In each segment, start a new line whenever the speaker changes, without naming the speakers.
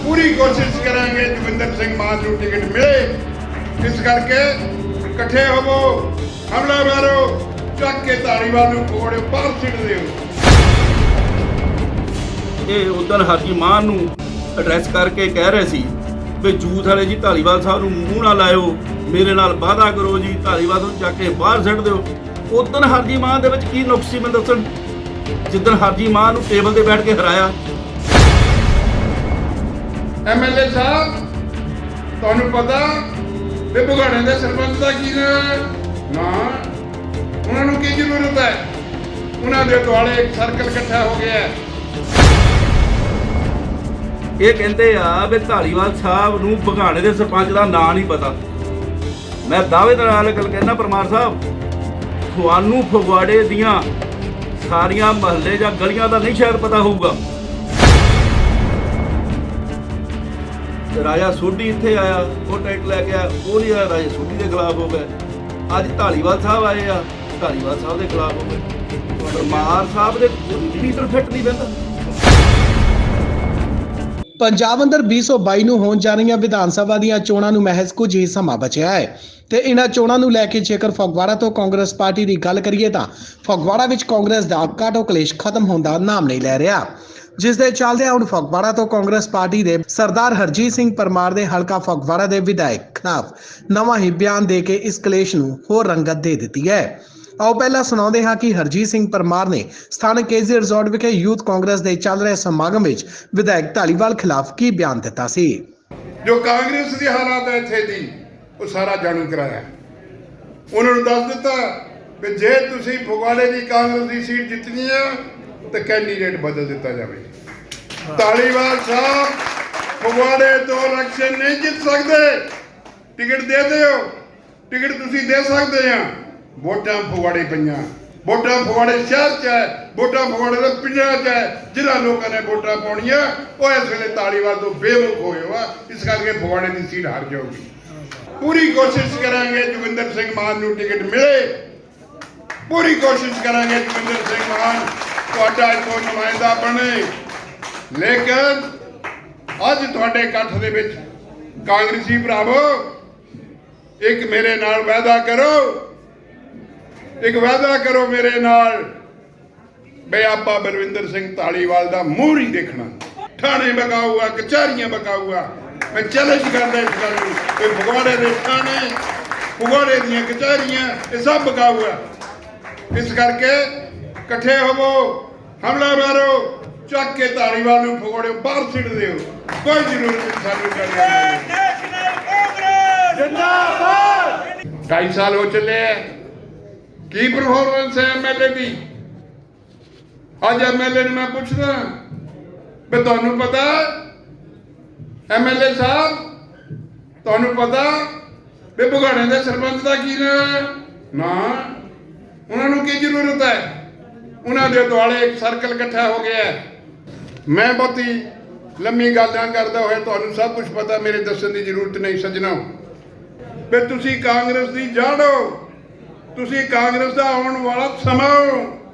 पूरी कोशिश करेंगे जोगिंदर सिंह मान को टिकट मिले। इस करके इकट्ठे होवो, हमला मारो, चक के धारीवाल नूं कोड़े बाहर सिट दिओ।
ਇਹ ਉਦੋਂ ਹਾਜੀ ਮਾਨ ਨੂੰ ਐਡਰੈਸ ਕਰਕੇ ਕਹਿ ਰਹੇ ਸੀ ਵੀ ਜੂਥ ਵਾਲੇ ਜੀ ਧਾਲੀਵਾਲ ਸਾਹਿਬ ਨੂੰ ਮੂੰਹ ਨਾ ਲਾਇਓ, ਮੇਰੇ ਨਾਲ ਵਾਅਦਾ ਕਰੋ ਜੀ, ਧਾਲੀਵਾਲ ਨੂੰ ਚੱਕ ਕੇ ਬਾਹਰ ਸਿੱਟ ਦਿਓ। ਉਦੋਂ ਹਾਜੀ ਮਾਨ ਦੇ ਵਿੱਚ ਕੀ ਨੁਕਸ ਸੀ ਮੈਨੂੰ ਦੱਸਣ। ਜਿੱਦਣ ਹਾਜੀ ਮਾਨ ਨੂੰ ਟੇਬਲ ਤੇ ਬੈਠ ਕੇ ਹਰਾਇਆ।
ਐਮਐਲਏ ਸਾਹਿਬ ਤੁਹਾਨੂੰ ਪਤਾ ਵੀ ਭਗਾਣੇ ਦੇ ਸਰਪੰਚ ਦਾ ਕੀ ਨਾ, ਉਹਨਾਂ ਨੂੰ ਕੀ ਜ਼ਰੂਰਤ ਹੈ? ਉਹਨਾਂ ਦੇ ਦੁਆਲੇ ਇੱਕ ਸਰਕਲ ਇਕੱਠਾ ਹੋ ਗਿਆ।
ਇਹ ਕਹਿੰਦੇ ਆ ਵੀ ਧਾਲੀਵਾਲ ਸਾਹਿਬ ਨੂੰ ਭਗਾਣੇ ਦੇ ਸਰਪੰਚ ਦਾ ਨਾਂ ਨਹੀਂ ਪਤਾ। ਮੈਂ ਦਾਅਵੇ ਨਾਲ ਗੱਲ ਕਹਿੰਦਾ ਪਰਮਾਰ ਸਾਹਿਬ, ਤੁਹਾਨੂੰ ਫਗਵਾੜੇ ਦੀਆਂ ਸਾਰੀਆਂ ਮਹੱਲੇ ਜਾਂ ਗਲੀਆਂ ਦਾ ਨਹੀਂ ਸ਼ਾਇਦ ਪਤਾ ਹੋਊਗਾ। ਰਾਜਾ ਸੋਢੀ ਇੱਥੇ ਆਇਆ, ਉਹ ਟਿਕਟ ਲੈ ਕੇ ਆਇਆ, ਉਹ ਨਹੀਂ ਆਇਆ, ਰਾਜਾ ਸੋਢੀ ਦੇ ਖਿਲਾਫ ਹੋ ਗਏ। ਅੱਜ ਧਾਲੀਵਾਲ ਸਾਹਿਬ ਆਏ ਆ, ਧਾਲੀਵਾਲ ਸਾਹਿਬ ਦੇ ਖਿਲਾਫ ਹੋ ਗਏ। ਪਰਮਾਰ ਸਾਹਿਬ ਦੇ ਲੀਡਰ ਫਿੱਟ ਨਹੀਂ ਬਹਿੰਦਾ।
ਪੰਜਾਬ ਅੰਦਰ 2022 ਨੂੰ ਹੋਣ ਜਾ ਰਹੀਆਂ ਵਿਧਾਨ ਸਭਾ ਦੀਆਂ ਚੋਣਾਂ ਨੂੰ ਮਹਿਜ਼ ਕੁਝ ਹੀ ਸਮਾਂ ਬਚਿਆ ਹੈ ਤੇ ਇਹਨਾਂ ਚੋਣਾਂ ਨੂੰ ਲੈ ਕੇ ਜੇਕਰ ਫਗਵਾੜਾ ਤੋਂ ਕਾਂਗਰਸ ਪਾਰਟੀ ਦੀ ਗੱਲ ਕਰੀਏ ਤਾਂ ਫਗਵਾੜਾ ਵਿੱਚ ਕਾਂਗਰਸ ਦਾ ਕਾਟੋ ਕਲੇਸ਼ ਖਤਮ ਹੋਣ ਦਾ ਨਾਮ ਨਹੀਂ ਲੈ ਰਿਹਾ, ਜਿਸ ਦੇ ਚੱਲਦਿਆਂ ਹੁਣ ਫਗਵਾੜਾ ਤੋਂ ਕਾਂਗਰਸ ਪਾਰਟੀ ਦੇ ਸਰਦਾਰ ਹਰਜੀਤ ਸਿੰਘ ਪਰਮਾਰ ਦੇ ਹਲਕਾ ਫਗਵਾੜਾ ਦੇ ਵਿਧਾਇਕ ਖਿਲਾਫ ਨਵਾਂ ਹੀ ਬਿਆਨ ਦੇ ਕੇ ਇਸ ਕਲੇਸ਼ ਨੂੰ ਹੋਰ ਰੰਗਤ ਦੇ ਦਿੱਤੀ ਹੈ। ਆਓ ਪਹਿਲਾਂ ਸੁਣਾਉਂਦੇ ਹਾਂ ਕਿ ਹਰਜੀਤ ਸਿੰਘ ਪਰਮਾਰ ਨੇ ਸਥਾਨਕ ਕੇਜੀ ਰਿਜ਼ੋਰਟ ਵਿਖੇ ਯੂਥ ਕਾਂਗਰਸ ਦੇ ਚੱਲ ਰਹੇ ਸਮਾਗਮ ਵਿੱਚ ਵਿਧਾਇਕ ਧਾਲੀਵਾਲ ਖਿਲਾਫ ਕੀ ਬਿਆਨ ਦਿੱਤਾ ਸੀ।
ਜੋ ਕਾਂਗਰਸ ਦੀ ਹਾਲਾਤ ਹੈ ਇੱਥੇ ਦੀ, ਉਹ ਸਾਰਾ ਜਾਣੂ ਕਰਾਇਆ। ਉਹਨਾਂ ਨੂੰ ਦੱਸ ਦਿੱਤਾ ਕਿ ਜੇ ਤੁਸੀਂ ਫਗਵਾੜੇ ਦੀ ਕਾਂਗਰਸ ਦੀ ਸੀਟ ਜਿੱਤਣੀ ਹੈ ਤਾਂ ਕੈਂਡੀਡੇਟ ਬਦਲ ਦਿੱਤਾ ਜਾਵੇ। ਧਾਲੀਵਾਲ ਸਾਹਿਬ ਫਗਵਾੜੇ ਤੋਂ ਇਲੈਕਸ਼ਨ ਨਹੀਂ ਜਿੱਤ ਸਕਦੇ, ਟਿਕਟ ਦੇ ਦਿਓ। ਟਿਕਟ ਤੁਸੀਂ ਦੇ ਸਕਦੇ ਆ। ਵੋਟਾਂ ਫਗਵਾੜੇ ਪਈਆਂ, ਵੋਟਾਂ ਫਗਵਾੜੇ ਸ਼ਹਿਰ 'ਚ ਹੈ, ਵੋਟਾਂ ਫਗਵਾੜੇ ਦੇ ਪਿੰਡਾਂ 'ਚ ਹੈ। ਜਿਹਨਾਂ ਲੋਕਾਂ ਨੇ ਵੋਟਾਂ ਪਾਉਣੀਆਂ ਉਹ ਇਸ ਵੇਲੇ ਧਾਲੀਵਾਲ ਤੋਂ ਬੇਮੁਖ ਹੋਏ ਹੋ। ਇਸ ਕਰਕੇ ਫਗਵਾੜੇ ਦੀ ਸੀਟ ਹਾਰ ਜਾਊਗੀ। ਪੂਰੀ ਕੋਸ਼ਿਸ਼ ਕਰਾਂਗੇ ਜੋਗਿੰਦਰ ਸਿੰਘ ਮਾਨ ਨੂੰ ਟਿਕਟ ਮਿਲੇ। ਪੂਰੀ ਕੋਸ਼ਿਸ਼ ਕਰਾਂਗੇ ਜੋਗਿੰਦਰ ਸਿੰਘ ਮਾਨ ਤੁਹਾਡਾ ਇੱਥੋਂ ਨੁਮਾਇੰਦਾ ਬਣੇ। ਲੇਕਿਨ ਅੱਜ ਤੁਹਾਡੇ ਇਕੱਠ ਦੇ ਵਿੱਚ ਕਾਂਗਰਸੀ ਭਰਾਵੋ, ਇੱਕ ਮੇਰੇ ਨਾਲ ਵਾਅਦਾ ਕਰੋ, ਇੱਕ ਵਾਅਦਾ ਕਰੋ ਮੇਰੇ ਨਾਲ ਬਈ ਆਪਾਂ ਬਲਵਿੰਦਰ ਸਿੰਘ ਧਾਲੀਵਾਲ ਦਾ ਮੂੰਹ ਨਹੀਂ ਦੇਖਣਾ। ਥਾਣੇ ਬਕਾਊਗਾ, ਕਚਹਿਰੀਆਂ ਬਕਾਊਗਾ। ਮੈਂ ਚੈਲੰਜ ਕਰਦਾ ਇਸ ਗੱਲ ਨੂੰ ਕਿ ਫਗਵਾੜੇ ਦੇ ਥਾਣੇ, ਫਗਵਾੜੇ ਦੀਆਂ ਕਚਹਿਰੀਆਂ ਇਹ ਸਭ ਬਕਾਊਗਾ। ਇਸ ਕਰਕੇ ਇਕੱਠੇ ਹੋਵੋ, ਹਮਲਾ ਮਾਰੋ, ਚੱਕ ਕੇ ਧਾਲੀਵਾਲ ਨੂੰ ਫਗਵਾੜੇ ਬਾਹਰ ਸਿੱਟ ਦਿਓ। ਕੋਈ ਜ਼ਰੂਰਤ ਨਹੀਂ ਸਾਨੂੰ ਕਰਨੀ। ਜਿੰਦਾਬਾਦ। 2.5 ਸਾਲ ਹੋ ਚੱਲੇ ਹੈ, ਕੀ ਪਰਫਾਰਮੈਂਸ ਹੈ ਐਮਐਲਏ ਦੀ? ਅੱਜ ਐਮਐਲਏ ਨੂੰ ਮੈਂ ਪੁੱਛਦਾ ਵੀ ਤੁਹਾਨੂੰ ਪਤਾ ਐਮਐਲਏ ਸਾਹਿਬ, ਤੁਹਾਨੂੰ ਪਤਾ ਵੀ ਭਗਾਣੇ ਦੇ ਸਰਪੰਚ ਦਾ ਕੀ ਨਾ, ਉਹਨਾਂ ਨੂੰ ਕੀ ਜ਼ਰੂਰਤ ਹੈ? ਉਹਨਾਂ ਦੇ ਦੁਆਲੇ ਇੱਕ ਸਰਕਲ ਇਕੱਠਾ ਹੋ ਗਿਆ। ਮੈਂ ਬਹੁਤੀ ਲੰਮੀ ਗੱਲ ਨਾ ਕਰਦਾ ਹੋਇਆ, ਤੁਹਾਨੂੰ ਸਭ ਕੁਝ ਪਤਾ, ਮੇਰੇ ਦੱਸਣ ਦੀ ਜ਼ਰੂਰਤ ਨਹੀਂ ਸੱਜਣੋ। ਵੀ ਤੁਸੀਂ ਕਾਂਗਰਸ ਦੀ ਜੜ੍ਹ ਹੋ, ਤੁਸੀਂ ਕਾਂਗਰਸ ਦਾ ਆਉਣ ਵਾਲਾ ਸਮਾਂ ਹੋ,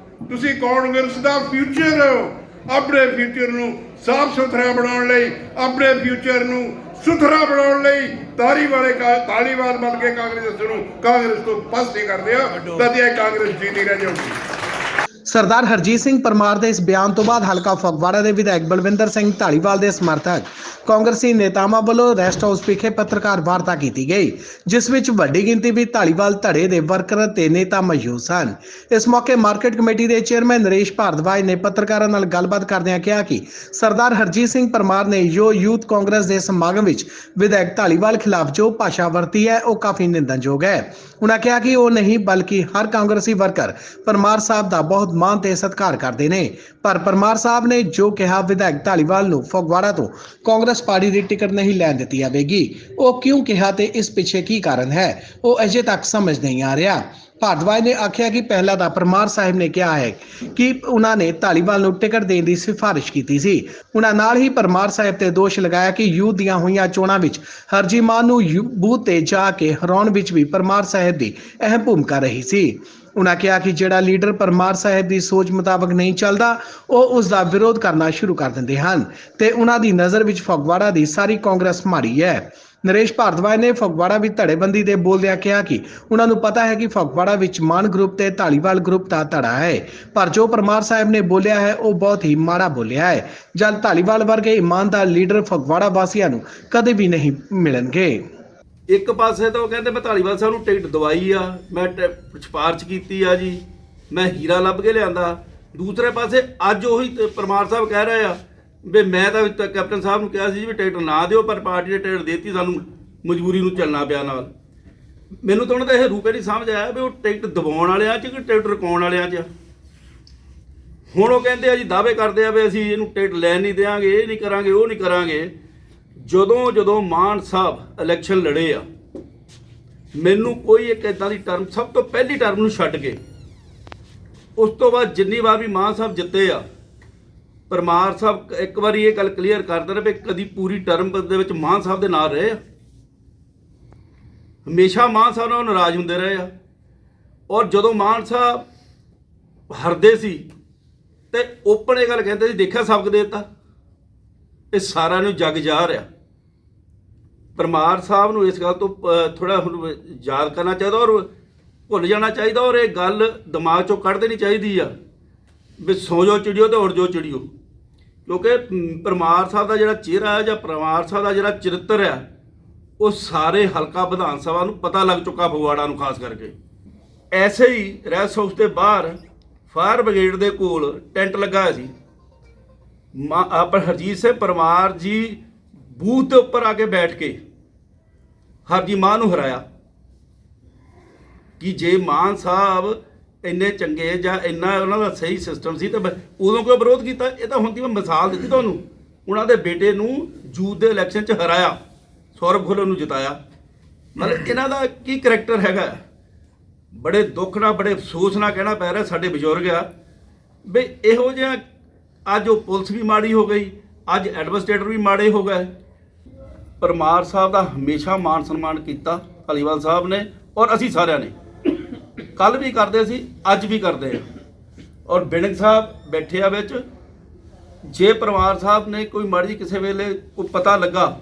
ਤੁਸੀਂ ਕਾਂਗਰਸ ਦਾ ਫਿਊਚਰ ਹੋ। ਆਪਣੇ ਫਿਊਚਰ ਨੂੰ ਸਾਫ਼ ਸੁਥਰਾ ਬਣਾਉਣ ਲਈ, ਆਪਣੇ ਫਿਊਚਰ ਨੂੰ ਸੁਥਰਾ ਬਣਾਉਣ ਲਈ ਧਾਲੀਵਾਲ ਬਣ ਕੇ ਕਾਂਗਰਸ ਤੋਂ ਪਾਸੇ ਕਰਦੇ ਆ, ਤਦ ਇਹ ਕਾਂਗਰਸ ਜੀਤੀ ਰਹਿ ਜਾਊਗੀ।
ਸਰਦਾਰ ਹਰਜੀਤ ਸਿੰਘ ਪਰਮਾਰ ਦੇ ਇਸ ਬਿਆਨ ਤੋਂ ਬਾਅਦ ਹਲਕਾ ਫਗਵਾੜਾ ਦੇ ਵਿਧਾਇਕ ਬਲਵਿੰਦਰ ਸਿੰਘ ਧਾਲੀਵਾਲ ਦੇ ਸਮਰਥਕ ਕਾਂਗਰਸੀ ਨੇਤਾਵਾਂ ਵੱਲੋਂ ਰੈਸਟ ਹਾਊਸ ਵਿਖੇ ਪੱਤਰਕਾਰ ਵਾਰਤਾ ਕੀਤੀ ਗਈ, ਜਿਸ ਵਿੱਚ ਵੱਡੀ ਗਿਣਤੀ ਵਿੱਚ ਧਾਲੀਵਾਲ ਧੜੇ ਦੇ ਵਰਕਰ ਤੇ ਨੇਤਾ ਮੌਜੂਦ ਸਨ। ਇਸ ਮੌਕੇ ਮਾਰਕੀਟ ਕਮੇਟੀ ਦੇ ਚੇਅਰਮੈਨ ਨਰੇਸ਼ ਭਾਰਦਵਾਜ ਨੇ ਪੱਤਰਕਾਰਾਂ ਨਾਲ ਗੱਲਬਾਤ ਕਰਦਿਆਂ ਕਿਹਾ ਕਿ ਸਰਦਾਰ ਹਰਜੀਤ ਸਿੰਘ ਪਰਮਾਰ ਨੇ ਜੋ ਯੂਥ ਕਾਂਗਰਸ ਦੇ ਸਮਾਗਮ ਵਿੱਚ ਵਿਧਾਇਕ ਧਾਲੀਵਾਲ ਖਿਲਾਫ ਜੋ ਭਾਸ਼ਾ ਵਰਤੀ ਹੈ ਉਹ ਕਾਫੀ ਨਿੰਦਣਯੋਗ ਹੈ। ਉਹਨਾਂ ਕਿਹਾ ਕਿ ਉਹ ਨਹੀਂ ਬਲਕਿ ਹਰ ਕਾਂਗਰਸੀ ਵਰਕਰ ਪਰਮਾਰ ਸਾਹਿਬ ਦਾ ਬਹੁਤ ਮਾਣ ਤੇ ਸਤਿਕਾਰ ਕਰਦੇ ਨੇ, ਪਰ ਪਰਮਾਰ ਸਾਹਿਬ ਨੇ ਜੋ ਕਿਹਾ ਵਿਧਾਇਕ ਧਾਲੀਵਾਲ ਨੂੰ ਫਗਵਾੜਾ ਤੋਂ ਕਾਂਗਰਸ ਪਾਰਟੀ ਦੀ ਟਿਕਟ ਨਹੀਂ ਲੈਣ ਦਿੱਤੀ ਜਾਵੇਗੀ, ਉਹ ਕਿਉਂ ਕਿਹਾ ਤੇ ਇਸ ਪਿੱਛੇ ਕੀ ਕਾਰਨ ਹੈ, ਉਹ ਅਜੇ ਤੱਕ ਸਮਝ ਨਹੀਂ ਆ ਰਿਹਾ। ਭਾਰਦਵਾਜ ਨੇ ਆਖਿਆ ਕਿ ਪਹਿਲਾਂ ਤਾਂ ਪਰਮਾਰ ਸਾਹਿਬ ਨੇ ਕਿਹਾ ਹੈ ਕਿ ਉਹਨਾਂ ਨੇ ਧਾਲੀਵਾਲ ਨੂੰ ਟਿਕਟ ਦੇਣ ਦੀ ਸਿਫਾਰਿਸ਼ ਕੀਤੀ ਸੀ। ਉਹਨਾਂ ਨਾਲ ਹੀ ਪਰਮਾਰ ਸਾਹਿਬ ਤੇ ਦੋਸ਼ ਲਗਾਇਆ ਕਿ ਯੂਥ ਦੀਆਂ ਹੋਈਆਂ ਚੋਣਾਂ ਵਿੱਚ ਹਰਜੀ ਮਾਨ ਨੂੰ ਬੂਥ ਤੇ ਜਾ ਕੇ ਹਰਾਉਣ ਵਿੱਚ ਵੀ ਪਰਮਾਰ ਸਾਹਿਬ ਦੀ ਅਹਿਮ ਭੂਮਿਕਾ ਰਹੀ ਸੀ। ਉਨ੍ਹਾਂ ਕਿਹਾ ਕਿ ਜਿਹੜਾ ਲੀਡਰ ਪਰਮਾਰ ਸਾਹਿਬ ਦੀ ਸੋਚ ਮੁਤਾਬਕ ਨਹੀਂ ਚੱਲਦਾ ਉਹ ਉਸ ਦਾ ਵਿਰੋਧ ਕਰਨਾ ਸ਼ੁਰੂ ਕਰ ਦਿੰਦੇ ਹਨ ਤੇ ਉਨ੍ਹਾਂ ਦੀ ਨਜ਼ਰ ਵਿੱਚ ਫਗਵਾੜਾ ਦੀ ਸਾਰੀ ਕਾਂਗਰਸ ਮਾੜੀ ਹੈ। ਨਰੇਸ਼ ਭਾਰਦਵਾਜ ਨੇ ਫਗਵਾੜਾ ਵਿੱਚ ਧੜੇਬੰਦੀ ਦੇ ਬੋਲਦਿਆਂ ਕਿਹਾ ਕਿ ਉਹਨਾਂ ਨੂੰ ਪਤਾ ਹੈ ਕਿ ਫਗਵਾੜਾ ਵਿੱਚ ਮਾਨ ਗਰੁੱਪ ਤੇ ਧਾਲੀਵਾਲ ਗਰੁੱਪ ਦਾ ਧੜਾ ਹੈ, ਪਰ ਜੋ ਪਰਮਾਰ ਸਾਹਿਬ ਨੇ ਬੋਲਿਆ ਹੈ ਉਹ ਬਹੁਤ ਹੀ ਮਾੜਾ ਬੋਲਿਆ ਹੈ। ਜਦ ਧਾਲੀਵਾਲ ਵਰਗੇ ਇਮਾਨਦਾਰ ਲੀਡਰ ਫਗਵਾੜਾ ਵਾਸੀਆਂ ਨੂੰ ਕਦੇ ਵੀ ਨਹੀਂ ਮਿਲਣਗੇ।
ਇੱਕ ਪਾਸੇ ਤਾਂ ਉਹ ਕਹਿੰਦੇ ਮੈਂ ਧਾਲੀਵਾਲ ਸਾਹਿਬ ਨੂੰ ਟਿਕਟ ਦਵਾਈ ਆ, ਮੈਂ ਸਿਫਾਰਿਸ਼ ਕੀਤੀ ਆ ਜੀ, ਮੈਂ ਹੀਰਾ ਲੱਭ ਕੇ ਲਿਆਂਦਾ। ਦੂਸਰੇ ਪਾਸੇ ਅੱਜ ਉਹੀ ਪਰਮਾਰ ਸਾਹਿਬ ਕਹਿ ਰਹੇ ਆ ਵੀ ਮੈਂ ਤਾਂ ਕੈਪਟਨ ਸਾਹਿਬ ਨੂੰ ਕਿਹਾ ਸੀ ਵੀ ਟਿਕਟ ਨਾ ਦਿਓ, ਪਰ ਪਾਰਟੀ ਨੇ ਟਿਕਟ ਦੇਤੀ, ਸਾਨੂੰ ਮਜਬੂਰੀ ਨੂੰ ਚੱਲਣਾ ਪਿਆ ਨਾਲ। ਮੈਨੂੰ ਤਾਂ ਉਹਨਾਂ ਦਾ ਇਹ ਰੂਪੇ ਨਹੀਂ ਸਮਝ ਆਇਆ ਵੀ ਉਹ ਟਿਕਟ ਦਵਾਉਣ ਵਾਲਿਆਂ 'ਚ ਕਿ ਟਿਕਟ ਰਕਾਉਣ ਵਾਲਿਆਂ 'ਚ। ਹੁਣ ਉਹ ਕਹਿੰਦੇ ਆ ਜੀ, ਦਾਅਵੇ ਕਰਦੇ ਆ ਵੀ ਅਸੀਂ ਇਹਨੂੰ ਟਿਕਟ ਲੈਣ ਨਹੀਂ ਦਿਆਂਗੇ, ਇਹ ਨਹੀਂ ਕਰਾਂਗੇ, ਉਹ ਨਹੀਂ ਕਰਾਂਗੇ। ਜਦੋਂ ਮਾਨ ਸਾਹਿਬ ਇਲੈਕਸ਼ਨ ਲੜੇ ਆ, ਮੈਨੂੰ ਕੋਈ ਇੱਕ ਇੱਦਾਂ ਦੀ ਟਰਮ, ਸਭ ਤੋਂ ਪਹਿਲੀ ਟਰਮ ਨੂੰ ਛੱਡ ਕੇ ਉਸ ਤੋਂ ਬਾਅਦ ਜਿੰਨੀ ਵਾਰ ਵੀ ਮਾਨ ਸਾਹਿਬ ਜਿੱਤੇ ਆ, ਪਰਮਾਰ ਸਾਹਿਬ ਇੱਕ ਵਾਰੀ ਇਹ ਗੱਲ ਕਲੀਅਰ ਕਰ ਦੇਣ ਵੀ ਕਦੀ ਪੂਰੀ ਟਰਮ ਦੇ ਵਿੱਚ ਮਾਨ ਸਾਹਿਬ ਦੇ ਨਾਲ ਰਹੇ ਆ। ਹਮੇਸ਼ਾ ਮਾਨ ਸਾਹਿਬ ਨਾਲ ਨਾਰਾਜ਼ ਹੁੰਦੇ ਰਹੇ ਆ। ਔਰ ਜਦੋਂ ਮਾਨ ਸਾਹਿਬ ਹਰਦੇ ਸੀ ਤੇ ਓਪਨ ਇਹ ਗੱਲ ਕਹਿੰਦੇ ਸੀ, ਦੇਖਿਆ ਸਬਕ ਦੇ ਦਿੱਤਾ। ਇਹ ਸਾਰਿਆਂ ਨੂੰ ਜਗ ਜਾ ਰਿਹਾ। ਪਰਮਾਰ ਸਾਹਿਬ ਨੂੰ ਇਸ ਗੱਲ ਤੋਂ ਥੋੜਾ ਹੁਣ ਯਾਦ ਕਰਨਾ ਚਾਹੀਦਾ ਔਰ ਭੁੱਲ ਜਾਣਾ ਚਾਹੀਦਾ, ਔਰ ਇਹ ਗੱਲ ਦਿਮਾਗ ਚੋਂ ਕੱਢ ਦੇਣੀ ਚਾਹੀਦੀ ਆ ਵੀ ਸੌ ਜੋ ਚਿੜਿਓ ਤੇ ਉੱਡ ਜੋ ਚਿੜਿਓ। ਕਿਉਂਕਿ ਪਰਮਾਰ ਸਾਹਿਬ ਦਾ ਜਿਹੜਾ ਚਿਹਰਾ ਹੈ ਜਾਂ ਪਰਮਾਰ ਸਾਹਿਬ ਦਾ ਜਿਹੜਾ ਚਰਿੱਤਰ ਹੈ, ਉਹ ਸਾਰੇ ਹਲਕਾ ਵਿਧਾਨ ਸਭਾ ਨੂੰ ਪਤਾ ਲੱਗ ਚੁੱਕਾ, ਫਗਵਾੜਾ ਨੂੰ ਖਾਸ ਕਰਕੇ। ਐਸੇ ਹੀ ਰੈਸਟ ਹਾਊਸ ਦੇ ਬਾਹਰ ਫਾਇਰ ਬ੍ਰਿਗੇਡ ਦੇ ਕੋਲ ਟੈਂਟ ਲੱਗਾ ਹੋਇਆ ਸੀ। ਹਰਜੀਤ ਸਿੰਘ ਪਰਮਾਰ ਜੀ ਬੂਥ ਦੇ ਉੱਪਰ ਆ ਕੇ ਬੈਠ ਕੇ ਹਰਜੀ ਮਾਨ ਨੂੰ ਹਰਾਇਆ ਕਿ ਜੇ ਮਾਨ ਸਾਹਿਬ ਇੰਨੇ ਚੰਗੇ ਜਾਂ ਇੰਨਾ ਉਹਨਾਂ ਦਾ ਸਹੀ ਸਿਸਟਮ ਸੀ ਤਾਂ ਉਦੋਂ ਕਿਉਂ ਵਿਰੋਧ ਕੀਤਾ। ਇਹ ਤਾਂ ਹੁਣ ਦੀ ਮੈਂ ਮਿਸਾਲ ਦਿੱਤੀ ਤੁਹਾਨੂੰ। ਉਹਨਾਂ ਦੇ ਬੇਟੇ ਨੂੰ ਯੂਥ ਦੇ ਇਲੈਕਸ਼ਨ 'ਚ ਹਰਾਇਆ, ਸੌਰਵ ਖੁੱਲਰ ਨੂੰ ਜਿਤਾਇਆ। ਮਤਲਬ ਇਹਨਾਂ ਦਾ ਕੀ ਕਰੈਕਟਰ ਹੈਗਾ। ਬੜੇ ਦੁੱਖ ਨਾਲ, ਬੜੇ ਅਫਸੋਸ ਨਾਲ ਕਹਿਣਾ ਪੈ ਰਿਹਾ ਸਾਡੇ ਬਜ਼ੁਰਗ ਆ ਵੀ ਇਹੋ ਜਿਹਾ ਅੱਜ ਉਹ ਪੁਲਿਸ ਵੀ ਮਾੜੀ ਹੋ ਗਈ, ਅੱਜ ਐਡਮਿਨਿਸਟ੍ਰੇਟਰ ਵੀ ਮਾੜੇ ਹੋ ਗਏ। ਪਰਮਾਰ ਸਾਹਿਬ ਦਾ ਹਮੇਸ਼ਾ ਮਾਨ ਸਨਮਾਨ ਕੀਤਾ ਧਾਲੀਵਾਲ ਸਾਹਿਬ ਨੇ, ਔਰ ਅਸੀਂ ਸਾਰਿਆਂ ਨੇ ਕੱਲ ਵੀ ਕਰਦੇ ਸੀ, ਅੱਜ ਵੀ ਕਰਦੇ ਆ। ਔਰ ਬਿੰਗ ਸਾਹਿਬ ਬੈਠੇ ਆ ਵਿੱਚ। ਜੇ ਪਰਮਾਰ ਸਾਹਿਬ ਨੇ ਕੋਈ ਮਾੜੀ ਕਿਸੇ ਵੇਲੇ ਕੋਈ ਪਤਾ ਲੱਗਾ,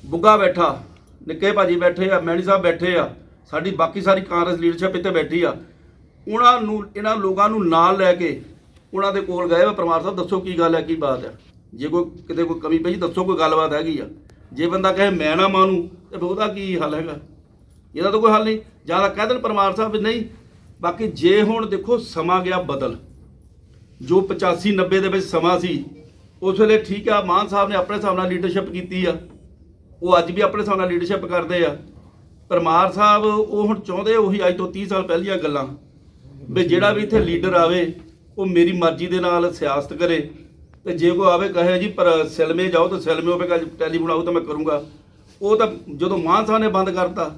ਬੁੱਗਾ ਬੈਠਾ, ਨਿੱਕੇ ਭਾਜੀ ਬੈਠੇ ਆ, ਮੈਣੀ ਸਾਹਿਬ ਬੈਠੇ ਆ, ਸਾਡੀ ਬਾਕੀ ਸਾਰੀ ਕਾਂਗਰਸ ਲੀਡਰਸ਼ਿਪ ਇੱਥੇ ਬੈਠੀ ਆ, ਉਹਨਾਂ ਨੂੰ ਇਹਨਾਂ ਲੋਕਾਂ ਨੂੰ ਨਾਲ ਲੈ ਕੇ ਉਹਨਾਂ ਦੇ ਕੋਲ ਗਏ। ਪਰਮਾਰ ਸਾਹਿਬ ਦੱਸੋ ਕੀ ਗੱਲ ਹੈ, ਕੀ ਬਾਤ ਹੈ, ਜੇ ਕੋਈ ਕਿਤੇ ਕੋਈ ਕਮੀ ਪਈ ਦੱਸੋ, ਕੋਈ ਗੱਲਬਾਤ ਹੈਗੀ ਆ। ਜੇ ਬੰਦਾ ਕਹੇ ਮੈਂ ਨਾ ਮਾਨੂੰ ਤੇ ਫਿਰ ਉਹਦਾ ਕੀ ਹੱਲ ਹੈਗਾ? ਇਹਦਾ ਤਾਂ ਕੋਈ ਹੱਲ ਨਹੀਂ। ਜ਼ਿਆਦਾ ਕਹਿ ਦੇਣ ਪਰਮਾਰ ਸਾਹਿਬ ਵੀ ਨਹੀਂ। ਬਾਕੀ ਜੇ ਹੁਣ ਦੇਖੋ ਸਮਾਂ ਗਿਆ ਬਦਲ, ਜੋ 85-90 ਦੇ ਵਿੱਚ ਸਮਾਂ ਸੀ ਉਸ ਵੇਲੇ ਠੀਕ ਆ, ਮਾਨ ਸਾਹਿਬ ਨੇ ਆਪਣੇ ਹਿਸਾਬ ਨਾਲ ਲੀਡਰਸ਼ਿਪ ਕੀਤੀ ਆ, ਉਹ ਅੱਜ ਵੀ ਆਪਣੇ ਹਿਸਾਬ ਨਾਲ ਲੀਡਰਸ਼ਿਪ ਕਰਦੇ ਆ। ਪਰਮਾਰ ਸਾਹਿਬ ਉਹ ਹੁਣ ਚਾਹੁੰਦੇ ਉਹੀ ਅੱਜ ਤੋਂ 30 ਸਾਲ ਪਹਿਲੀਆਂ ਗੱਲਾਂ ਵੀ ਜਿਹੜਾ ਵੀ ਇੱਥੇ ਲੀਡਰ ਆਵੇ ਉਹ ਮੇਰੀ ਮਰਜ਼ੀ ਦੇ ਨਾਲ ਸਿਆਸਤ ਕਰੇ, ਤੇ ਜੇ ਕੋਈ ਆਵੇ ਕਹੇ ਜੀ ਪਰ ਸਿਲਮੇ ਜਾਓ ਤਾਂ ਸਿਲਮੇ ਹੋਵੇਗਾ, ਟੈਲੀਫੋਨ ਆਊ ਤਾਂ ਮੈਂ ਕਰੂੰਗਾ। ਉਹ ਤਾਂ ਜਦੋਂ ਮਾਨ ਸਾਹਿਬ ਨੇ ਬੰਦ ਕਰਤਾ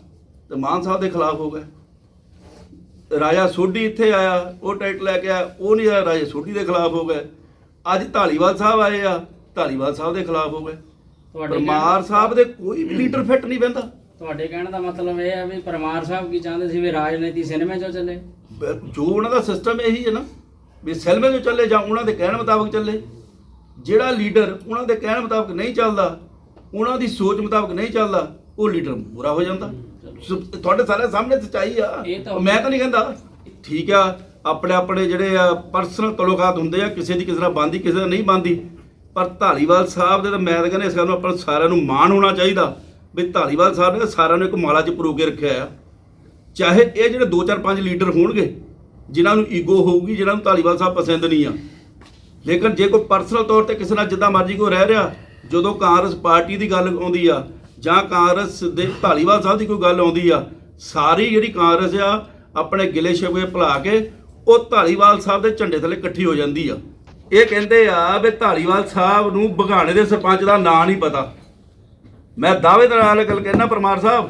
ਤੇ ਮਾਨ ਸਾਹਿਬ ਦੇ ਖਿਲਾਫ ਹੋ ਗਏ। ਰਾਜਾ ਸੋਢੀ ਇੱਥੇ ਆਇਆ, ਉਹ ਟਿਕਟ ਲੈ ਕੇ ਆਇਆ, ਉਹ ਨਹੀਂ ਆਇਆ, ਰਾਜਾ ਸੋਢੀ ਦੇ ਖਿਲਾਫ ਹੋ ਗਏ। ਅੱਜ ਧਾਲੀਵਾਲ ਸਾਹਿਬ ਆਏ ਆ, ਧਾਲੀਵਾਲ ਸਾਹਿਬ ਦੇ ਖਿਲਾਫ ਹੋ ਗਏ। ਪਰਮਾਰ ਸਾਹਿਬ ਦੇ ਕੋਈ ਵੀ ਲੀਡਰ ਫਿੱਟ ਨਹੀਂ ਬਹਿੰਦਾ।
ਤੁਹਾਡੇ ਕਹਿਣ ਦਾ ਮਤਲਬ ਇਹ ਹੈ ਵੀ ਪਰਮਾਰ ਸਾਹਿਬ ਕੀ ਚਾਹੁੰਦੇ ਸੀ ਵੀ ਰਾਜਨੀਤੀ ਸਿਨੇਮੇ 'ਚੋਂ ਚੱਲੇ?
ਜੋ ਉਹਨਾਂ ਦਾ ਸਿਸਟਮ ਇਹੀ ਹੈ ਨਾ ਵੀ ਸਿਨੇਮੇ 'ਚੋਂ ਚੱਲੇ ਜਾਂ ਉਹਨਾਂ ਦੇ ਕਹਿਣ ਮੁਤਾਬਕ ਚੱਲੇ। ਜਿਹੜਾ ਲੀਡਰ ਉਹਨਾਂ ਦੇ ਕਹਿਣ ਮੁਤਾਬਕ ਨਹੀਂ ਚੱਲਦਾ, ਉਹਨਾਂ ਦੀ ਸੋਚ ਮੁਤਾਬਕ ਨਹੀਂ ਚੱਲਦਾ, ਉਹ ਲੀਡਰ ਬੁਰਾ ਹੋ ਜਾਂਦਾ। ਤੁਹਾਡੇ ਸਾਰੇ ਸਾਹਮਣੇ ਸੱਚਾਈ ਆ, ਮੈਂ ਤਾਂ ਨਹੀਂ ਕਹਿੰਦਾ। ਠੀਕ ਆ, ਆਪਣੇ ਆਪਣੇ ਜਿਹੜੇ ਆ ਪਰਸਨਲ ਤਲੁਕਾਤ ਹੁੰਦੇ ਆ, ਕਿਸੇ ਦੀ ਕਿਸੇ ਨਾਲ ਬਣਦੀ, ਕਿਸੇ ਨਾਲ ਨਹੀਂ ਬਣਦੀ। ਪਰ ਧਾਲੀਵਾਲ ਸਾਹਿਬ ਦੇ ਤਾਂ ਮੈਂ ਤਾਂ ਕਹਿੰਦਾ ਇਸ ਗੱਲ ਨੂੰ ਆਪਾਂ ਸਾਰਿਆਂ ਨੂੰ ਮਾਣ ਹੋਣਾ ਚਾਹੀਦਾ ਵੀ ਧਾਲੀਵਾਲ ਸਾਹਿਬ ਨੇ ਸਾਰਿਆਂ ਨੂੰ ਇੱਕ ਮਾਲਾ 'ਚ ਪਰੋ ਕੇ ਰੱਖਿਆ ਆ। ਚਾਹੇ ਇਹ ਜਿਹੜੇ 2-4-5 ਲੀਡਰ ਹੋਣਗੇ ਜਿਨ੍ਹਾਂ ਨੂੰ ਈਗੋ ਹੋਊਗੀ, ਜਿਨ੍ਹਾਂ ਨੂੰ ਧਾਲੀਵਾਲ ਸਾਹਿਬ ਪਸੰਦ ਨਹੀਂ ਆ, ਲੇਕਿਨ ਜੇ ਕੋਈ ਪਰਸਨਲ ਤੌਰ ਤੇ ਕਿਸੇ ਨਾਲ ਜਿੱਦਾਂ ਮਰਜ਼ੀ ਕੋਈ ਰਹਿ ਰਿਹਾ, ਜਦੋਂ ਕਾਂਗਰਸ ਪਾਰਟੀ ਦੀ ਗੱਲ ਆਉਂਦੀ ਆ ਜਾਂ ਕਾਂਗਰਸ ਦੇ ਧਾਲੀਵਾਲ ਸਾਹਿਬ ਦੀ ਕੋਈ ਗੱਲ ਆਉਂਦੀ ਆ, ਸਾਰੀ ਜਿਹੜੀ ਕਾਂਗਰਸ ਆ ਆਪਣੇ ਗਿਲੇ ਸ਼ਿਕਵੇ ਭੁਲਾ ਕੇ ਉਹ ਧਾਲੀਵਾਲ ਸਾਹਿਬ ਦੇ ਝੰਡੇ ਥੱਲੇ ਇਕੱਠੀ ਹੋ ਜਾਂਦੀ ਆ। ਇਹ ਕਹਿੰਦੇ ਆ ਵੀ ਧਾਲੀਵਾਲ ਸਾਹਿਬ ਨੂੰ ਬਘਾਣੇ ਦੇ ਸਰਪੰਚ ਦਾ ਨਾਂ ਨਹੀਂ ਪਤਾ। ਮੈਂ ਦਾਅਵੇ ਦੇ ਨਾਲ ਗੱਲ ਕਹਿਣਾ, ਪਰਮਾਰ ਸਾਹਿਬ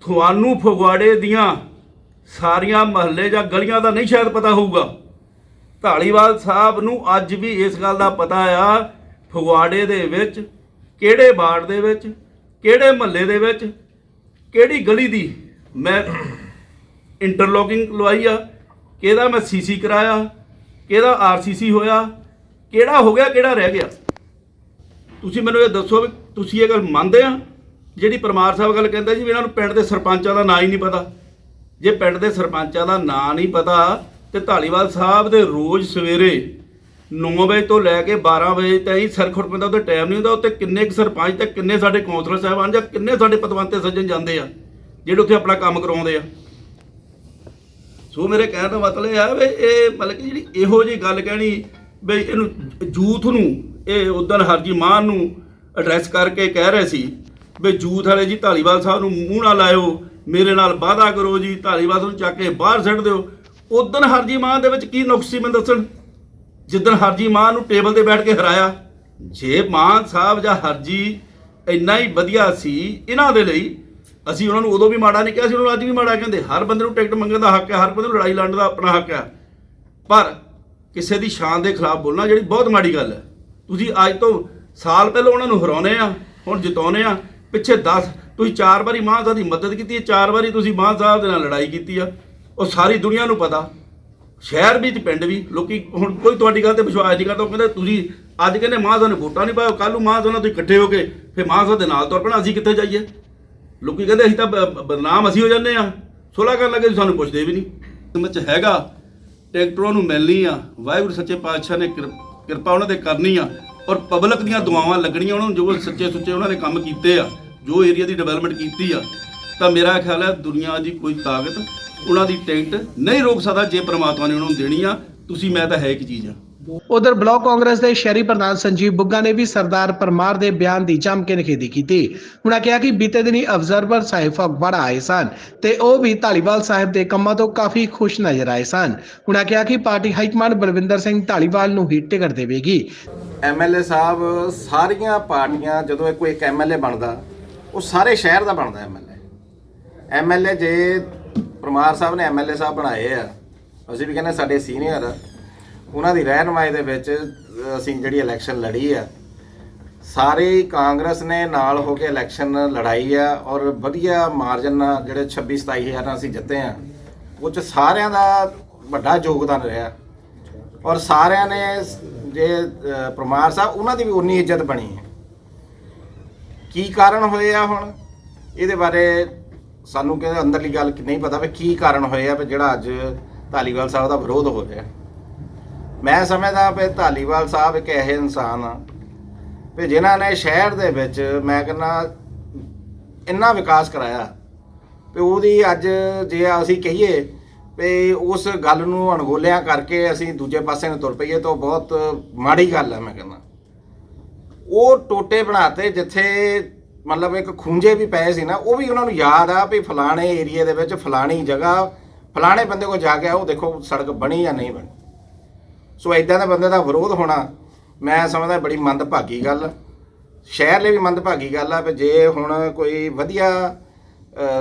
ਤੁਹਾਨੂੰ ਫਗਵਾੜੇ ਦੀਆਂ ਸਾਰੀਆਂ ਮਹੱਲੇ ਜਾਂ ਗਲੀਆਂ ਦਾ ਨਹੀਂ ਸ਼ਾਇਦ ਪਤਾ ਹੋਊਗਾ, ਧਾਲੀਵਾਲ ਸਾਹਿਬ ਨੂੰ ਅੱਜ ਵੀ ਇਸ ਗੱਲ ਦਾ ਪਤਾ ਆ ਫਗਵਾੜੇ ਦੇ ਵਿੱਚ ਕਿਹੜੇ ਵਾਰਡ ਦੇ ਵਿੱਚ, ਕਿਹੜੇ ਮਹੱਲੇ ਦੇ ਵਿੱਚ, ਕਿਹੜੀ ਗਲੀ ਦੀ। ਮੈਂ ਇੰਟਰਲੋਕਿੰਗ ਲਵਾਈ ਆ, ਕਿਹਦਾ ਮੈਂ ਸੀਸੀ ਕਰਾਇਆ, ਕਿਹਦਾ ਆਰਸੀਸੀ ਹੋਇਆ, ਕਿਹੜਾ ਹੋ ਗਿਆ, ਕਿਹੜਾ ਰਹਿ ਗਿਆ। ਤੁਸੀਂ ਮੈਨੂੰ ਇਹ ਦੱਸੋ ਵੀ ਤੁਸੀਂ ਇਹ ਗੱਲ ਮੰਨਦੇ ਆ ਜਿਹੜੀ ਪਰਮਾਰ ਸਾਹਿਬ ਗੱਲ ਕਹਿੰਦਾ ਜੀ ਵੀ ਇਹਨਾਂ ਨੂੰ ਪਿੰਡ ਦੇ ਸਰਪੰਚਾਂ ਦਾ ਨਾਂ ਹੀ ਨਹੀਂ ਪਤਾ। ਜੇ ਪਿੰਡ ਦੇ ਸਰਪੰਚਾਂ ਦਾ ਨਾਂ ਨਹੀਂ ਪਤਾ ਤੇ ਧਾਲੀਵਾਲ ਸਾਹਿਬ ਦੇ ਰੋਜ਼ ਸਵੇਰੇ 9 ਵਜੇ ਤੋਂ ਲੈ ਕੇ 12 ਵਜੇ ਤਾਈਂ ਸਿਰ ਖੁਰ ਪੈਂਦਾ, ਉਹਦੇ ਟਾਈਮ ਨਹੀਂ ਹੁੰਦਾ। ਉੱਤੇ ਕਿੰਨੇ ਕੁ ਸਰਪੰਚ ਤੇ ਕਿੰਨੇ ਸਾਡੇ ਕੌਂਸਲਰ ਸਾਹਿਬਾਨ ਜਾਂ ਕਿੰਨੇ ਸਾਡੇ ਪਤਵੰਤੇ ਸੱਜਣ ਜਾਂਦੇ ਆ ਜਿਹੜੇ ਉੱਥੇ ਆਪਣਾ ਕੰਮ ਕਰਾਉਂਦੇ ਆ। ਸੋ ਮੇਰੇ ਕਹਿਣ ਦਾ ਮਤਲਬ ਇਹ ਆ ਵੀ ਇਹ ਮਤਲਬ ਕਿ ਜਿਹੜੀ ਇਹੋ ਜਿਹੀ ਗੱਲ ਕਹਿਣੀ ਵੀ ਇਹਨੂੰ ਯੂਥ ਨੂੰ ਇਹ ਉਦਣ ਹਰਜੀ ਮਾਨ ਨੂੰ ਐਡਰੈਸ ਕਰਕੇ ਕਹਿ ਰਹੇ ਸੀ ਵੀ ਯੂਥ ਵਾਲੇ ਜੀ ਧਾਲੀਵਾਲ ਸਾਹਿਬ ਨੂੰ ਮੂੰਹ ਨਾ ਲਾਇਓ, ਮੇਰੇ ਨਾਲ ਵਾਅਦਾ ਕਰੋ ਜੀ, ਧਾਲੀਵਾਲ ਨੂੰ ਚੱਕ ਕੇ ਬਾਹਰ ਸੁੱਟ ਦਿਓ। ਉਦਣ ਹਰਜੀ ਮਾਨ ਦੇ ਵਿੱਚ ਕੀ ਨੁਕਸ ਸੀ ਮੈਨੂੰ ਦੱਸਣ। ਜਿੱਦਣ ਹਰਜੀ ਮਾਨ ਨੂੰ ਟੇਬਲ ਤੇ ਬੈਠ ਕੇ ਹਰਾਇਆ, ਜੇ ਮਾਨ ਸਾਹਿਬ ਜਾਂ ਹਰਜੀ ਇੰਨਾ ਹੀ ਵਧੀਆ ਸੀ ਇਹਨਾਂ ਦੇ ਲਈ, ਅਸੀਂ ਉਹਨਾਂ ਨੂੰ ਉਦੋਂ ਵੀ ਮਾੜਾ ਨਹੀਂ ਕਿਹਾ ਸੀ, ਉਹਨਾਂ ਨੂੰ ਅੱਜ ਵੀ ਮਾੜਾ ਕਹਿੰਦੇ। ਹਰ ਬੰਦੇ ਨੂੰ ਟਿਕਟ ਮੰਗਣ ਦਾ ਹੱਕ ਹੈ, ਹਰ ਬੰਦੇ ਨੂੰ ਲੜਾਈ ਲੜਨ ਦਾ ਆਪਣਾ ਹੱਕ ਹੈ, ਪਰ ਕਿਸੇ ਦੀ ਸ਼ਾਨ ਦੇ ਖਿਲਾਫ ਬੋਲਣਾ ਜਿਹੜੀ ਬਹੁਤ ਮਾੜੀ ਗੱਲ ਹੈ। ਤੁਸੀਂ ਅੱਜ ਤੋਂ ਸਾਲ ਪਹਿਲਾਂ ਉਹਨਾਂ ਨੂੰ ਹਰਾਉਨੇ ਆ, ਹੁਣ ਜਿਤਾਉਨੇ ਆ। ਪਿੱਛੇ 10 ਤੁਸੀਂ 4 ਵਾਰੀ ਮਾਨ ਸਾਹਿਬ ਦੀ ਮਦਦ ਕੀਤੀ ਹੈ, 4 ਵਾਰੀ ਤੁਸੀਂ ਮਾਨ ਸਾਹਿਬ ਦੇ ਨਾਲ ਲੜਾਈ ਕੀਤੀ ਆ। ਉਹ ਸਾਰੀ ਦੁਨੀਆ ਨੂੰ ਪਤਾ, ਸ਼ਹਿਰ ਵਿੱਚ ਪਿੰਡ ਵੀ ਲੋਕੀ ਹੁਣ ਕੋਈ ਤੁਹਾਡੀ ਗੱਲ ਤੇ ਵਿਸ਼ਵਾਸ ਨਹੀਂ ਕਰਦਾ। ਉਹ ਕਹਿੰਦੇ ਤੁਸੀਂ ਅੱਜ ਕਹਿੰਦੇ ਮਾਨ ਸਾਹਿਬ ਨੇ ਵੋਟਾਂ ਨਹੀਂ ਪਾਇਆ, ਕੱਲ੍ਹ ਨੂੰ ਮਾਨ ਸਾਹਿਬ ਨਾਲ ਤੁਸੀਂ ਇਕੱਠੇ ਹੋ ਕੇ ਫਿਰ ਮਾਨ ਸਾਹਿਬ ਦੇ ਨਾਲ ਤੁਰ ਪੈਣਾ, ਅਸੀਂ ਕਿੱਥੇ ਜਾਈਏ। ਲੋਕੀ ਕਹਿੰਦੇ ਅਸੀਂ ਤਾਂ ਬਦਨਾਮ ਅਸੀਂ ਹੋ ਜਾਂਦੇ ਆ, ਸੁਲ੍ਹਾ ਕਰਨ ਲੱਗੇ ਸਾਨੂੰ ਪੁੱਛਦੇ ਵੀ ਨਹੀਂ। ਸਮਝ ਹੈਗਾ ਟਿਕਟਰਾਂ ਨੂੰ ਮਿਲਣੀ ਆ, ਵਾਹਿਗੁਰੂ ਸੱਚੇ ਪਾਤਸ਼ਾਹ ਨੇ ਕਿਰਪਾ ਉਹਨਾਂ 'ਤੇ ਕਰਨੀ ਆ, ਔਰ ਪਬਲਿਕ ਦੀਆਂ ਦੁਆਵਾਂ ਲੱਗਣੀਆਂ ਉਹਨਾਂ ਨੂੰ। ਜੋ ਸੱਚੇ ਸੁੱਚੇ ਉਹਨਾਂ ਨੇ ਕੰਮ ਕੀਤੇ ਆ, ਜੋ ਏਰੀਆ ਦੀ ਡਿਵੈਲਪਮੈਂਟ ਕੀਤੀ ਆ, ਤਾਂ ਮੇਰਾ ਖਿਆਲ ਹੈ ਦੁਨੀਆ ਦੀ ਕੋਈ ਤਾਕਤ ਉਹਨਾਂ ਦੀ ਟਿਕਟ ਨਹੀਂ ਰੋਕ ਸਕਦਾ ਜੇ ਪ੍ਰਮਾਤਮਾ ਨੇ ਉਹਨਾਂ ਨੂੰ ਦੇਣੀ ਆ। ਤੁਸੀਂ ਮੈਂ ਤਾਂ ਹੈ ਇੱਕ ਚੀਜ਼ ਆ।
ਉਧਰ ਬਲਾਕ ਕਾਂਗਰਸ ਦੇ ਸ਼ਹਿਰੀ ਪ੍ਰਧਾਨ ਸੰਜੀਵ ਬੁੱਗਾ ਨੇ ਵੀ ਸਰਦਾਰ ਪਰਮਾਰ ਦੇ ਬਿਆਨ ਦੀ ਜੰਮ ਕੇ ਨਿਖੇਧੀ ਕੀਤੀ। ਉਹਨਾਂ ਕਿਹਾ ਕਿ ਬੀਤੇ ਦਿਨੀ ਅਬਜ਼ਰਵਰ ਸਾਹਿਬ ਫਗਵਾੜਾ ਆਏ ਸਨ ਤੇ ਉਹ ਵੀ ਧਾਲੀਵਾਲ ਸਾਹਿਬ ਦੇ ਕੰਮਾਂ ਤੋਂ ਕਾਫੀ ਖੁਸ਼ ਨਜ਼ਰ ਆਏ ਸਨ। ਉਹਨਾਂ ਕਿਹਾ ਕਿ ਪਾਰਟੀ ਹਾਈਕਮਾਂਡ ਬਲਵਿੰਦਰ ਸਿੰਘ ਧਾਲੀਵਾਲ ਨੂੰ ਹੀ ਟਿਕਟ ਦੇਵੇਗੀ।
ਐਮਐਲਏ ਸਾਹਿਬ ਸਾਰੀਆਂ ਪਾਰਟੀਆਂ ਜਦੋਂ ਕੋਈ ਇੱਕ ਐਮਐਲਏ ਬਣਦਾ ਉਹ ਸਾਰੇ ਸ਼ਹਿਰ ਦਾ ਬਣਦਾ। ਐਮਐਲਏ ਜੇ ਪਰਮਾਰ ਸਾਹਿਬ ਨੇ ਐਮਐਲਏ ਸਾਹਿਬ ਬਣਾਏ ਆ, ਅਸੀਂ ਵੀ ਕਹਿੰਦੇ ਸਾਡੇ ਸੀਨੀਅਰ ਆ, ਉਹਨਾਂ ਦੀ ਰਹਿਨੁਮਾਈ ਦੇ ਵਿੱਚ ਅਸੀਂ ਜਿਹੜੀ ਇਲੈਕਸ਼ਨ ਲੜੀ ਆ, ਸਾਰੇ ਕਾਂਗਰਸ ਨੇ ਨਾਲ ਹੋ ਕੇ ਇਲੈਕਸ਼ਨ ਲੜਾਈ ਆ ਔਰ ਵਧੀਆ ਮਾਰਜਨ ਨਾਲ ਜਿਹੜੇ 26-27 ਹਜ਼ਾਰ ਨਾਲ ਅਸੀਂ ਜਿੱਤੇ ਆ। ਉਹ 'ਚ ਸਾਰਿਆਂ ਦਾ ਵੱਡਾ ਯੋਗਦਾਨ ਰਿਹਾ ਔਰ ਸਾਰਿਆਂ ਨੇ ਜੇ ਪਰਮਾਰ ਸਾਹਿਬ ਉਹਨਾਂ ਦੀ ਵੀ ਉਨੀ ਇੱਜ਼ਤ ਬਣੀ ਹੈ। ਕੀ ਕਾਰਨ ਹੋਏ ਆ ਹੁਣ ਇਹਦੇ ਬਾਰੇ ਸਾਨੂੰ ਕਹਿੰਦੇ ਅੰਦਰਲੀ ਗੱਲ ਨਹੀਂ ਪਤਾ ਵੀ ਕੀ ਕਾਰਨ ਹੋਏ ਆ ਵੀ ਜਿਹੜਾ ਅੱਜ ਧਾਲੀਵਾਲ ਸਾਹਿਬ ਦਾ ਵਿਰੋਧ ਹੋ ਰਿਹਾ। ਮੈਂ ਸਮਝਦਾ ਵੀ ਧਾਲੀਵਾਲ ਸਾਹਿਬ ਇੱਕ ਇਹੋ ਇਨਸਾਨ ਆ ਵੀ ਜਿਨ੍ਹਾਂ ਨੇ ਸ਼ਹਿਰ ਦੇ ਵਿੱਚ ਮੈਂ ਕਹਿੰਦਾ ਇੰਨਾ ਵਿਕਾਸ ਕਰਾਇਆ ਵੀ ਉਹਦੀ ਅੱਜ ਜੇ ਅਸੀਂ ਕਹੀਏ ਵੀ ਉਸ ਗੱਲ ਨੂੰ ਅਣਗੋਲਿਆਂ ਕਰਕੇ ਅਸੀਂ ਦੂਜੇ ਪਾਸੇ ਨੂੰ ਤੁਰ ਪਈਏ ਤਾਂ ਬਹੁਤ ਮਾੜੀ ਗੱਲ ਹੈ। ਮੈਂ ਕਹਿੰਦਾ ਉਹ ਟੋਟੇ ਬਣਾਤੇ ਜਿੱਥੇ ਮਤਲਬ ਇੱਕ ਖੂੰਜੇ ਵੀ ਪਏ ਸੀ ਨਾ, ਉਹ ਵੀ ਉਹਨਾਂ ਨੂੰ ਯਾਦ ਆ ਵੀ ਫਲਾਣੇ ਏਰੀਏ ਦੇ ਵਿੱਚ ਫਲਾਣੀ ਜਗ੍ਹਾ ਫਲਾਣੇ ਬੰਦੇ ਕੋਲ ਜਾ ਕੇ ਉਹ ਦੇਖੋ ਸੜਕ ਬਣੀ ਜਾਂ ਨਹੀਂ ਬਣੀ। ਸੋ ਇੱਦਾਂ ਦੇ ਬੰਦੇ ਦਾ ਵਿਰੋਧ ਹੋਣਾ ਮੈਂ ਸਮਝਦਾ ਬੜੀ ਮੰਦਭਾਗੀ ਗੱਲ, ਸ਼ਹਿਰ ਲਈ ਵੀ ਮੰਦਭਾਗੀ ਗੱਲ ਆ। ਵੀ ਜੇ ਹੁਣ ਕੋਈ ਵਧੀਆ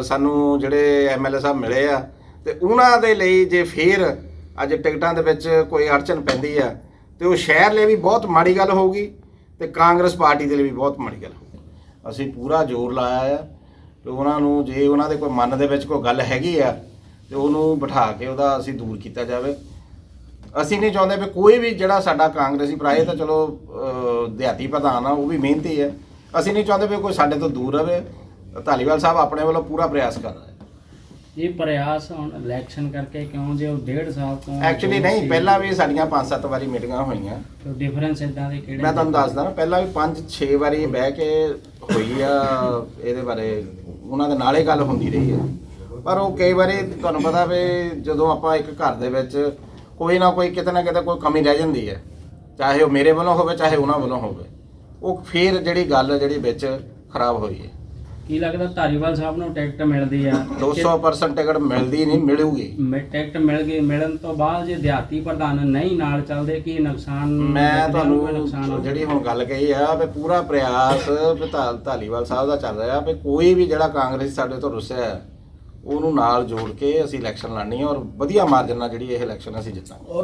ਸਾਨੂੰ ਜਿਹੜੇ ਐਮਐਲਏ ਸਾਹਿਬ ਮਿਲੇ ਆ ਤੇ ਉਹਨਾਂ ਦੇ ਲਈ ਜੇ ਫੇਰ ਅੱਜ ਟਿਕਟਾਂ ਦੇ ਵਿੱਚ ਕੋਈ ਅੜਚਨ ਪੈਂਦੀ ਆ ਤੇ ਉਹ ਸ਼ਹਿਰ ਲਈ ਵੀ ਬਹੁਤ ਮਾੜੀ ਗੱਲ ਹੋਊਗੀ ਤੇ ਕਾਂਗਰਸ ਪਾਰਟੀ ਦੇ ਲਈ ਵੀ ਬਹੁਤ ਮਾੜੀ ਗੱਲ ਹੋਊਗੀ। ਅਸੀਂ ਪੂਰਾ ਜ਼ੋਰ ਲਾਇਆ ਆ ਤੇ ਉਹਨਾਂ ਨੂੰ ਜੇ ਉਹਨਾਂ ਦੇ ਕੋਈ ਮਨ ਦੇ ਵਿੱਚ ਕੋਈ ਗੱਲ ਹੈਗੀ ਆ ਤੇ ਉਹਨੂੰ ਬਿਠਾ ਕੇ ਉਹਦਾ ਅਸੀਂ ਦੂਰ ਕੀਤਾ ਜਾਵੇ। ਅਸੀਂ ਨਹੀਂ ਚਾਹੁੰਦੇ ਵੀ ਕੋਈ ਵੀ ਜਿਹੜਾ ਸਾਡਾ ਕਾਂਗਰਸੀ ਭਰਾ ਇਹ ਤਾਂ ਚਲੋ ਦਿਹਾਤੀ ਪ੍ਰਧਾਨ ਆ, ਉਹ ਵੀ ਮਿਹਨਤੀ ਹੈ। ਅਸੀਂ ਨਹੀਂ ਚਾਹੁੰਦੇ ਵੀ ਕੋਈ ਸਾਡੇ ਤੋਂ ਦੂਰ ਰਹੇ। ਧਾਲੀਵਾਲ ਸਾਹਿਬ ਆਪਣੇ ਵੱਲੋਂ ਪੂਰਾ ਪ੍ਰਯਾਸ ਕਰ ਰਹੇ।
ਇਹ ਪ੍ਰਯਾਸ ਹੁਣ ਇਲੈਕਸ਼ਨ ਕਰਕੇ ਕਿਉਂ ਜੇ ਉਹ 1.5 ਸਾਲ ਤੋਂ
ਐਕਚੁਅਲੀ ਨਹੀਂ, ਪਹਿਲਾਂ ਵੀ ਸਾਡੀਆਂ 5-7 ਵਾਰੀ ਮੀਟਿੰਗਾਂ ਹੋਈਆਂ।
ਡਿਫਰੈਂਸ ਇਦਾਂ ਦੇ ਕਿਹੜੇ
ਮੈਂ ਤੁਹਾਨੂੰ ਦੱਸਦਾ ਨਾ, ਪਹਿਲਾਂ ਵੀ 5-6 ਵਾਰੀ ਬਹਿ ਕੇ ਹੋਈ ਆ ਇਹਦੇ ਬਾਰੇ, ਉਹਨਾਂ ਦੇ ਨਾਲੇ ਗੱਲ ਹੁੰਦੀ ਰਹੀ ਹੈ। ਪਰ ਉਹ ਕਈ ਵਾਰੀ ਤੁਹਾਨੂੰ ਪਤਾ ਵੀ ਜਦੋਂ ਆਪਾਂ ਇੱਕ ਘਰ ਦੇ ਵਿੱਚ ਕੋਈ ਨਾ ਕੋਈ ਕਿਤੇ ਨਾ ਕਿਤੇ ਕੋਈ ਕਮੀ ਰਹਿ ਜਾਂਦੀ ਹੈ, ਚਾਹੇ ਉਹ ਮੇਰੇ ਵੱਲੋਂ ਹੋਵੇ ਚਾਹੇ ਉਹਨਾਂ ਵੱਲੋਂ ਹੋਵੇ, ਉਹ ਫਿਰ ਜਿਹੜੀ ਗੱਲ ਜਿਹੜੀ ਵਿੱਚ ਖਰਾਬ ਹੋਈ ਹੈ।
ਕੀ ਲੱਗਦਾ ਧਾਲੀਵਾਲ ਸਾਹਿਬ ਨੂੰ ਟਿਕਟ ਮਿਲਦੀ ਆ?
200% ਟਿਕਟ ਮਿਲਦੀ ਨਹੀਂ, ਮਿਲੂਗੀ।
ਟਿਕਟ ਮਿਲ ਗਈ, ਮਿਲਣ ਤੋਂ ਬਾਅਦ ਜੇ ਦਿਹਾਤੀ ਪ੍ਰਧਾਨ ਨਹੀਂ ਨਾਲ ਚੱਲਦੇ ਕੀ ਨੁਕਸਾਨ?
ਮੈਂ ਤੁਹਾਨੂੰ ਜਿਹੜੀ ਹੁਣ ਗੱਲ ਕਹੀ ਆ ਵੀ ਪੂਰਾ ਪ੍ਰਯਾਸ ਵੀ ਧਾਲੀਵਾਲ ਸਾਹਿਬ ਦਾ ਚੱਲ ਰਿਹਾ ਵੀ ਕੋਈ ਵੀ ਜਿਹੜਾ ਕਾਂਗਰਸ ਸਾਡੇ ਤੋਂ ਰੁੱਸਿਆ ਹੈ ਉਹਨੂੰ ਨਾਲ ਜੋੜ ਕੇ ਅਸੀਂ ਇਲੈਕਸ਼ਨ ਲੜਨੀ ਹੈ ਔਰ ਵਧੀਆ ਮਾਰਜਨ ਨਾਲ ਜਿਹੜੀ ਇਹ ਇਲੈਕਸ਼ਨ ਅਸੀਂ ਜਿੱਤਾਂਗੇ।